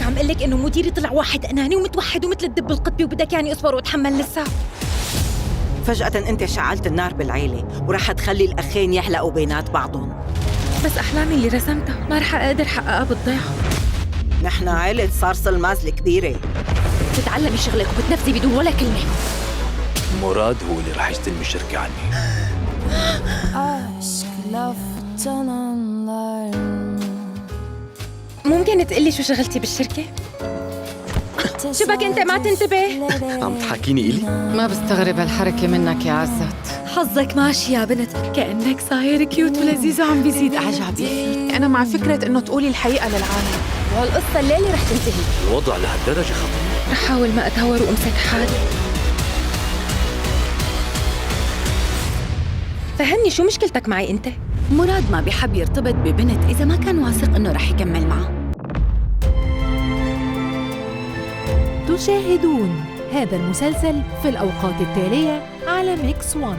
عم قلك إنه مديري طلع واحد أناني ومتوحد ومثل الدب القطبي وبدك يعني أصبر وأتحمل لسه. فجأة أنت شعلت النار بالعيلة ورح تخلي الأخين يحلقوا بينات بعضهم. بس أحلامي اللي رسمتها ما رح أقدر حققها بالضيعة. نحن عيلة صارص الماز الكبيرة. بتتعلمي شغلك وبتنفذي بدون ولا كلمة. مراد هو اللي رح يستلم الشركة عني. ممكن تقلي شو شغلتي بالشركة؟ شبك أنت ما تنتبه؟ عم تحكيني إلي؟ ما بستغرب هالحركة منك يا عزت. حظك ماشي يا بنت، كأنك صاير كيوت ولذيذ وعم بيزيد إعجابي فيك. أنا مع فكرة إنه تقولي الحقيقة للعالم. وهالقصة الليلة رح تنتهي. الوضع لهالدرجة خطير. رح حاول ما أتهور وأمسك حالي. فهمني شو مشكلتك معي أنت؟ مراد ما بيحب يرتبط ببنت إذا ما كان واثق إنه رح يكمل معها. تشاهدون هذا المسلسل في الأوقات التالية على ميكس 1.